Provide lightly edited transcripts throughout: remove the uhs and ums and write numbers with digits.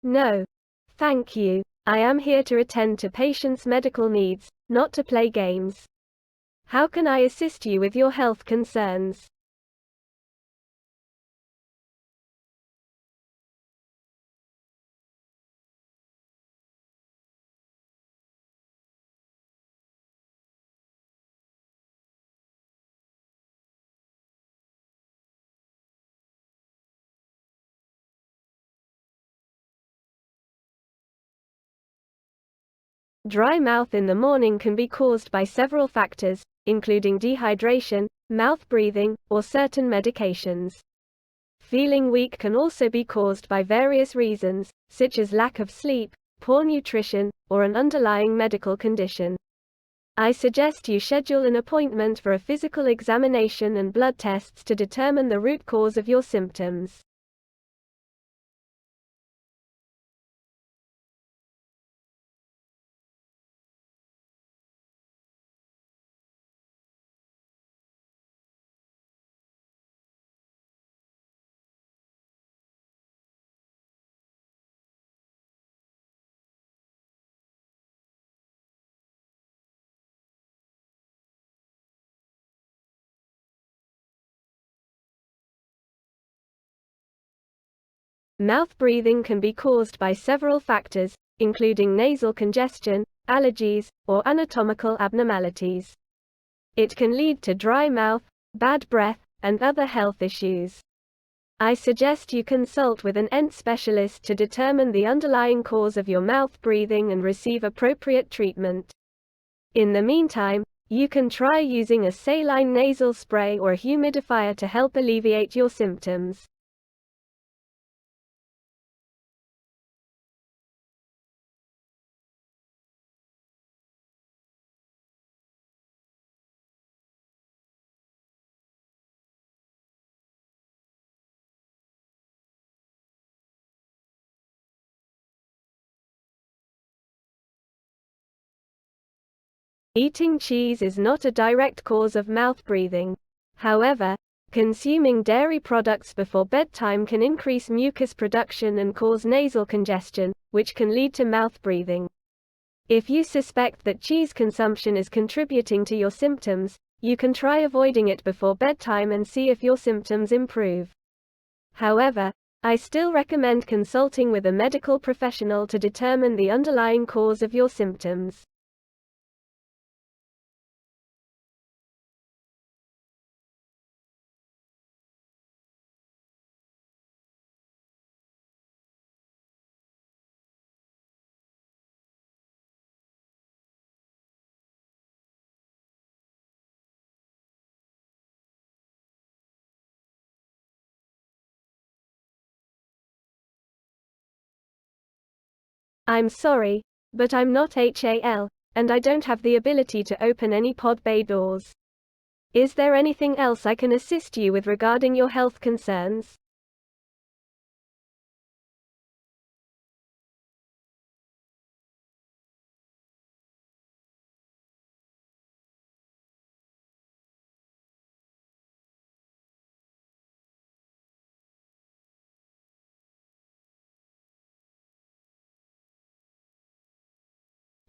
No. Thank you. I am here to attend to patients' medical needs, not to play games. How can I assist you with your health concerns? Dry mouth in the morning can be caused by several factors, including dehydration, mouth breathing, or certain medications. Feeling weak can also be caused by various reasons, such as lack of sleep, poor nutrition, or an underlying medical condition. I suggest you schedule an appointment for a physical examination and blood tests to determine the root cause of your symptoms. Mouth breathing can be caused by several factors, including nasal congestion, allergies, or anatomical abnormalities. It can lead to dry mouth, bad breath, and other health issues. I suggest you consult with an ENT specialist to determine the underlying cause of your mouth breathing and receive appropriate treatment. In the meantime, you can try using a saline nasal spray or a humidifier to help alleviate your symptoms. Eating cheese is not a direct cause of mouth breathing. However, consuming dairy products before bedtime can increase mucus production and cause nasal congestion, which can lead to mouth breathing. If you suspect that cheese consumption is contributing to your symptoms, you can try avoiding it before bedtime and see if your symptoms improve. However, I still recommend consulting with a medical professional to determine the underlying cause of your symptoms. I'm sorry, but I'm not HAL, and I don't have the ability to open any pod bay doors. Is there anything else I can assist you with regarding your health concerns?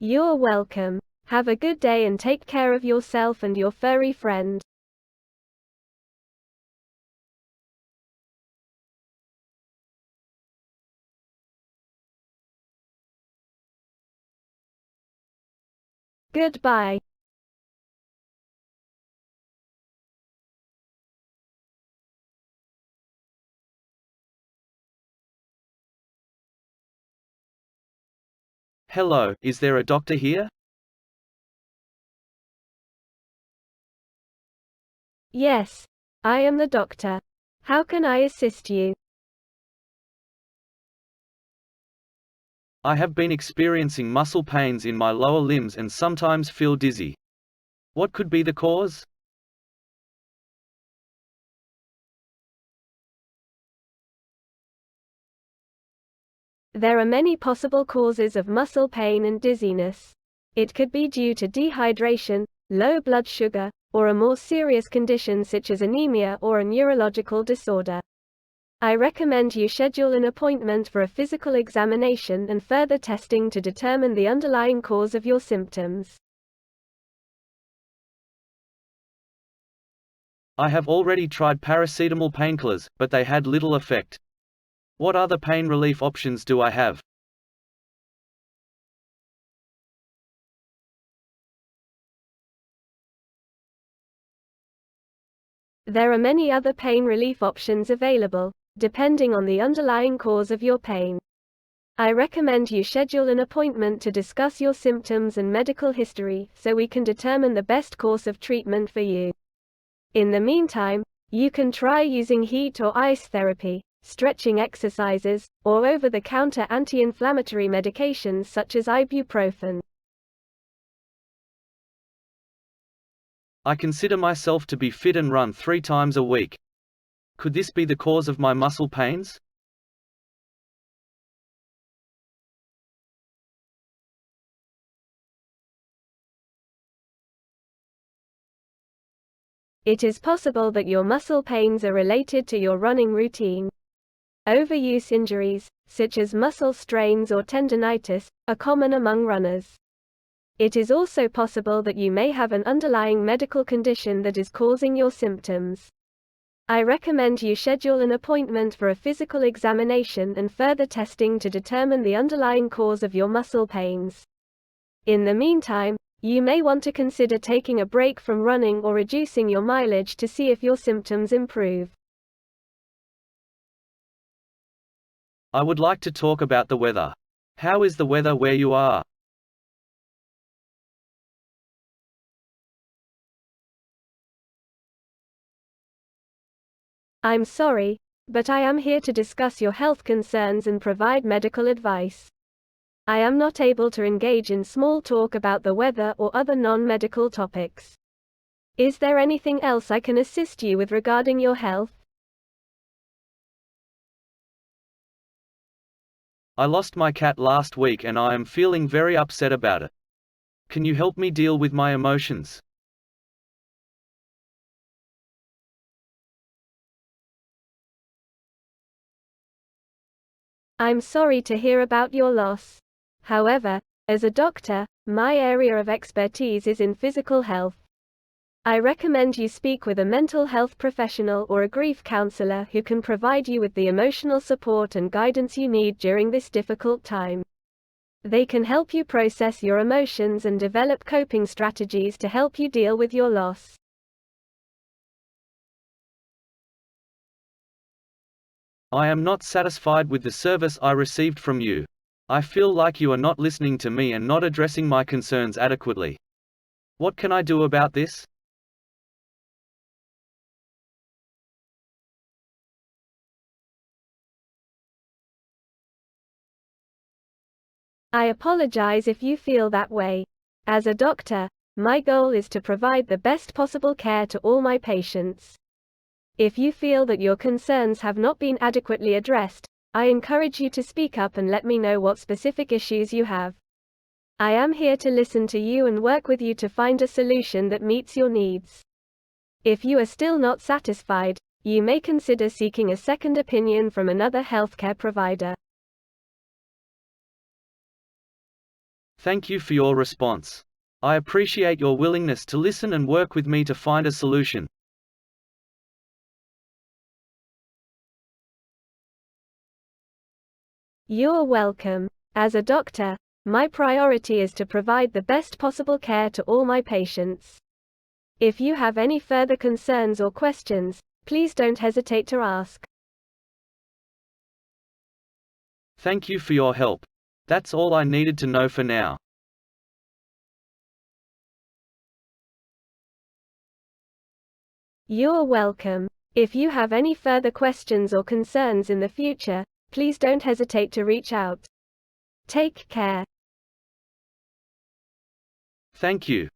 You're welcome. Have a good day and take care of yourself and your furry friend. Goodbye. Hello, is there a doctor here? Yes, I am the doctor. How can I assist you? I have been experiencing muscle pains in my lower limbs and sometimes feel dizzy. What could be the cause? There are many possible causes of muscle pain and dizziness. It could be due to dehydration, low blood sugar, or a more serious condition such as anemia or a neurological disorder. I recommend you schedule an appointment for a physical examination and further testing to determine the underlying cause of your symptoms. I have already tried paracetamol painkillers, but they had little effect. What other pain relief options do I have? There are many other pain relief options available, depending on the underlying cause of your pain. I recommend you schedule an appointment to discuss your symptoms and medical history so we can determine the best course of treatment for you. In the meantime, you can try using heat or ice therapy, stretching exercises, or over-the-counter anti-inflammatory medications such as ibuprofen. I consider myself to be fit and run 3 times a week. Could this be the cause of my muscle pains? It is possible that your muscle pains are related to your running routine. Overuse injuries, such as muscle strains or tendinitis, are common among runners. It is also possible that you may have an underlying medical condition that is causing your symptoms. I recommend you schedule an appointment for a physical examination and further testing to determine the underlying cause of your muscle pains. In the meantime, you may want to consider taking a break from running or reducing your mileage to see if your symptoms improve. I would like to talk about the weather. How is the weather where you are? I'm sorry, but I am here to discuss your health concerns and provide medical advice. I am not able to engage in small talk about the weather or other non-medical topics. Is there anything else I can assist you with regarding your health? I lost my cat last week and I am feeling very upset about it. Can you help me deal with my emotions? I'm sorry to hear about your loss. However, as a doctor, my area of expertise is in physical health. I recommend you speak with a mental health professional or a grief counselor who can provide you with the emotional support and guidance you need during this difficult time. They can help you process your emotions and develop coping strategies to help you deal with your loss. I am not satisfied with the service I received from you. I feel like you are not listening to me and not addressing my concerns adequately. What can I do about this? I apologize if you feel that way. As a doctor, my goal is to provide the best possible care to all my patients. If you feel that your concerns have not been adequately addressed, I encourage you to speak up and let me know what specific issues you have. I am here to listen to you and work with you to find a solution that meets your needs. If you are still not satisfied, you may consider seeking a second opinion from another healthcare provider. Thank you for your response. I appreciate your willingness to listen and work with me to find a solution. You're welcome. As a doctor, my priority is to provide the best possible care to all my patients. If you have any further concerns or questions, please don't hesitate to ask. Thank you for your help. That's all I needed to know for now. You're welcome. If you have any further questions or concerns in the future, please don't hesitate to reach out. Take care. Thank you.